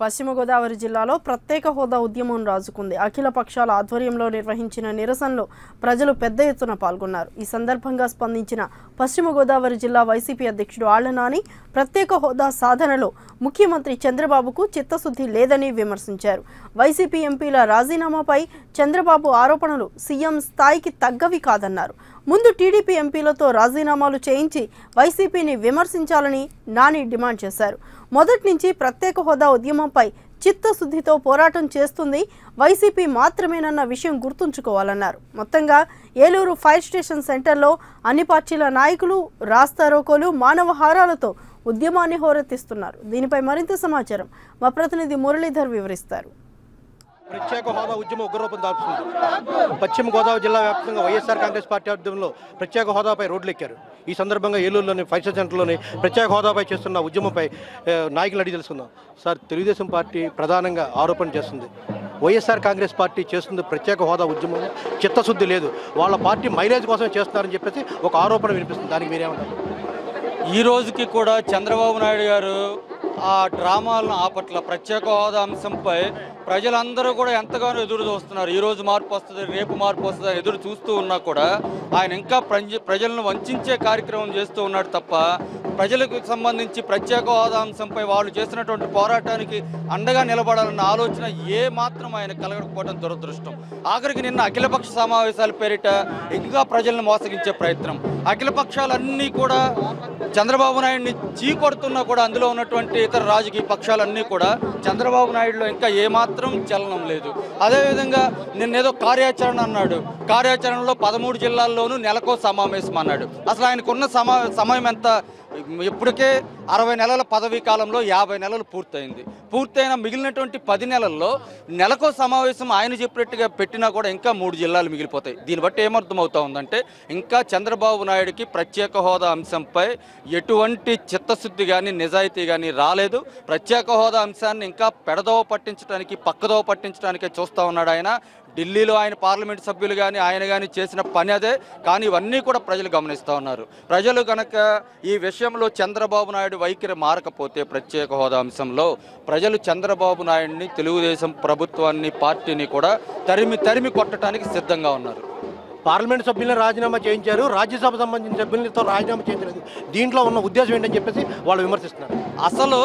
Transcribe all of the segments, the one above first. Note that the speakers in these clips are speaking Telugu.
పశ్చిమ గోదావరి జిల్లాలో ప్రత్యేక హోదా ఉద్యమం రాజుకుంది. అఖిల పక్షాల ఆధ్వర్యంలో నిర్వహించిన నిరసనలో ప్రజలు పెద్ద ఎత్తున పాల్గొన్నారు. ఈ సందర్భంగా స్పందించిన పశ్చిమ గోదావరి జిల్లా వైసీపీ అధ్యక్షుడు ఆళ్ల నాని ప్రత్యేక హోదా సాధనలో ముఖ్యమంత్రి చంద్రబాబుకు చిత్తశుద్ధి లేదని విమర్శించారు. వైసీపీ ఎంపీల రాజీనామాపై చంద్రబాబు ఆరోపణలు సీఎం స్థాయికి తగ్గవి కాదన్నారు. ముందు టీడీపీ ఎంపీలతో రాజీనామాలు చేయించి వైసీపీని విమర్శించాలని నాని డిమాండ్ చేశారు. మొదటి నుంచి ప్రత్యేక హోదా ఉద్యమంపై చిత్తశుద్ధితో పోరాటం చేస్తుంది వైసీపీ మాత్రమేనన్న విషయం గుర్తుంచుకోవాలన్నారు. మొత్తంగా ఏలూరు ఫైర్ స్టేషన్ సెంటర్లో అన్ని పార్టీల నాయకులు రాస్తారోకోలు మానవహారాలతో ఉద్యమాన్ని హోరెత్తిస్తున్నారు. దీనిపై మరింత సమాచారం మా ప్రతినిధి మురళీధర్ వివరిస్తారు. ప్రత్యేక హోదా ఉద్యమం ఉగ్రరూపం దాల్చుతుంది. పశ్చిమ గోదావరి జిల్లా వ్యాప్తంగా వైఎస్ఆర్ కాంగ్రెస్ పార్టీ ఆధ్వర్యంలో ప్రత్యేక హోదాపై రోడ్లు ఎక్కారు. ఈ సందర్భంగా ఏలూరులోని ఫైర్ సెంటర్లోని ప్రత్యేక హోదాపై చేస్తున్న ఉద్యమంపై నాయకులు అడిగి తెలుసుకుందాం. సార్, తెలుగుదేశం పార్టీ ప్రధానంగా ఆరోపణ చేస్తుంది, వైఎస్ఆర్ కాంగ్రెస్ పార్టీ చేస్తుంది ప్రత్యేక హోదా ఉద్యమం చిత్తశుద్ధి లేదు, వాళ్ళ పార్టీ మైలేజ్ కోసమే చేస్తున్నారని చెప్పేసి ఒక ఆరోపణ వినిపిస్తుంది. దానికి మీరేమంటారు? ఈ రోజుకి కూడా చంద్రబాబు నాయుడు గారు ఆ డ్రామాలను ఆపట్ల. ప్రత్యేక హోదా అంశంపై ప్రజలందరూ కూడా ఎంతగానో ఎదురు చూస్తున్నారు. ఈరోజు మార్పు వస్తుంది, రేపు మార్పు వస్తుంది ఎదురు చూస్తూ ఉన్నా కూడా ఆయన ఇంకా ప్రజలను వంచే కార్యక్రమం చేస్తూ ఉన్నాడు తప్ప ప్రజలకు సంబంధించి ప్రత్యేక హోదా అంశంపై వాళ్ళు చేసినటువంటి పోరాటానికి అండగా నిలబడాలన్న ఆలోచన ఏ మాత్రం ఆయన కలగకపోవడం దురదృష్టం. ఆఖరికి నిన్న అఖిలపక్ష సమావేశాల పేరిట ఇంకా ప్రజలను మోసగించే ప్రయత్నం. అఖిల పక్షాలన్నీ కూడా చంద్రబాబు నాయుడిని చీకొడుతున్నా కూడా అందులో ఉన్నటువంటి ఇతర రాజకీయ పక్షాలన్నీ కూడా చంద్రబాబు నాయుడులో ఇంకా ఏమాత్రం చలనం లేదు. అదేవిధంగా నిన్నేదో కార్యాచరణ అన్నాడు. కార్యాచరణలో 13 జిల్లాల్లోనూ నెలకో సమావేశం అన్నాడు. అసలు ఆయనకున్న సమయం ఎంత? ఇప్పటికే 60 నెలల పదవీ కాలంలో 50 నెలలు పూర్తయిన మిగిలినటువంటి 10 నెలల్లో నెలకో సమావేశం ఆయన చెప్పినట్టుగా పెట్టినా కూడా ఇంకా 3 జిల్లాలు మిగిలిపోతాయి. దీన్ని బట్టి ఏమర్థమవుతా ఉందంటే ఇంకా చంద్రబాబు నాయుడికి ప్రత్యేక హోదా అంశంపై ఎటువంటి చిత్తశుద్ధి కానీ నిజాయితీ కానీ రాలేదు. ప్రత్యేక హోదా అంశాన్ని ఇంకా పెడదోవ పట్టించడానికి పక్కదోవ పట్టించడానికే చూస్తూ ఉన్నాడు ఆయన. ఢిల్లీలో ఆయన పార్లమెంట్ సభ్యులు కానీ ఆయన కానీ చేసిన పని అదే. కానీ ఇవన్నీ కూడా ప్రజలు గమనిస్తూ ఉన్నారు. ప్రజలు కనుక ఈ విషయంలో చంద్రబాబు నాయుడు వైఖరి మారకపోతే ప్రత్యేక హోదా అంశంలో ప్రజలు చంద్రబాబు నాయుడిని, తెలుగుదేశం ప్రభుత్వాన్ని, పార్టీని కూడా తరిమి కొట్టడానికి సిద్ధంగా ఉన్నారు. పార్లమెంట్ సభ్యులను రాజీనామా చేయించారు, రాజ్యసభ సంబంధించిన సభ్యులతో రాజీనామా చేయించలేదు. దీంట్లో ఉన్న ఉద్దేశం ఏంటని చెప్పేసి వాళ్ళు విమర్శిస్తున్నారు. అసలు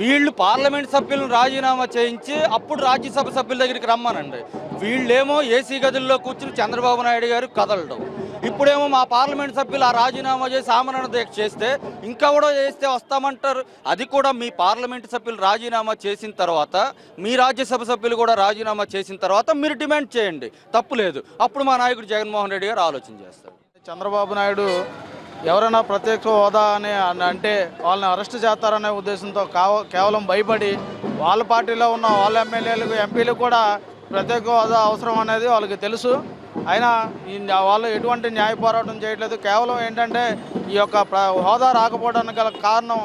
వీళ్ళు పార్లమెంట్ సభ్యులను రాజీనామా చేయించి అప్పుడు రాజ్యసభ సభ్యుల దగ్గరికి రమ్మనండి. వీళ్ళేమో ఏసీ గదుల్లో కూర్చుని చంద్రబాబు నాయుడు గారు కదలడం. ఇప్పుడేమో మా పార్లమెంట్ సభ్యులు ఆ రాజీనామా చేసి ఆమరణ దీక్ష చేస్తే ఇంకా కూడా చేస్తే వస్తామంటారు. అది కూడా మీ పార్లమెంట్ సభ్యులు రాజీనామా చేసిన తర్వాత, మీ రాజ్యసభ సభ్యులు కూడా రాజీనామా చేసిన తర్వాత మీరు డిమాండ్ చేయండి, తప్పు లేదు. అప్పుడు మా నాయకుడు జగన్మోహన్ రెడ్డి గారు ఆలోచన చేస్తారు. చంద్రబాబు నాయుడు ఎవరైనా ప్రత్యేక హోదా అంటే వాళ్ళని అరెస్ట్ చేస్తారనే ఉద్దేశంతో కేవలం భయపడి వాళ్ళ పార్టీలో ఉన్న వాళ్ళ ఎమ్మెల్యేలకు, ఎంపీలకు కూడా ప్రత్యేక హోదా అవసరం అనేది వాళ్ళకి తెలుసు. అయినా వాళ్ళు ఎటువంటి న్యాయ పోరాటం చేయట్లేదు. కేవలం ఏంటంటే ఈ యొక్క హోదా రాకపోవడానికి గల కారణం,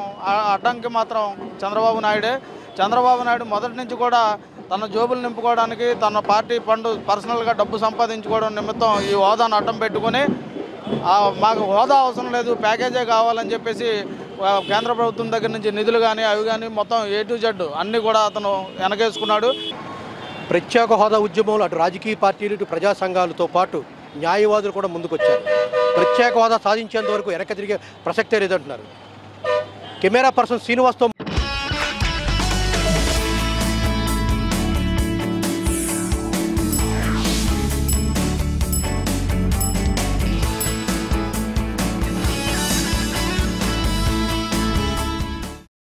అడ్డంకి మాత్రం చంద్రబాబు నాయుడే. చంద్రబాబు నాయుడు మొదటి నుంచి కూడా తన జోబులు నింపుకోవడానికి, తన పార్టీ ఫండ్ పర్సనల్గా డబ్బు సంపాదించుకోవడం నిమిత్తం ఈ హోదాను అడ్డం పెట్టుకొని మాకు హోదా అవసరం లేదు, ప్యాకేజే కావాలని చెప్పేసి కేంద్ర ప్రభుత్వం దగ్గర నుంచి నిధులు కానీ అవి కానీ మొత్తం A to Z అన్నీ కూడా అతను వెనకేసుకున్నాడు. ప్రత్యేక హోదా ఉద్యమంలో అటు రాజకీయ పార్టీలు, ఇటు ప్రజా సంఘాలతో పాటు న్యాయవాదులు కూడా ముందుకొచ్చారు. ప్రత్యేక హోదా సాధించేంత వరకు వెనక తిరిగే ప్రసక్తే లేదంటున్నారు. Camera person శ్రీనివాస్తో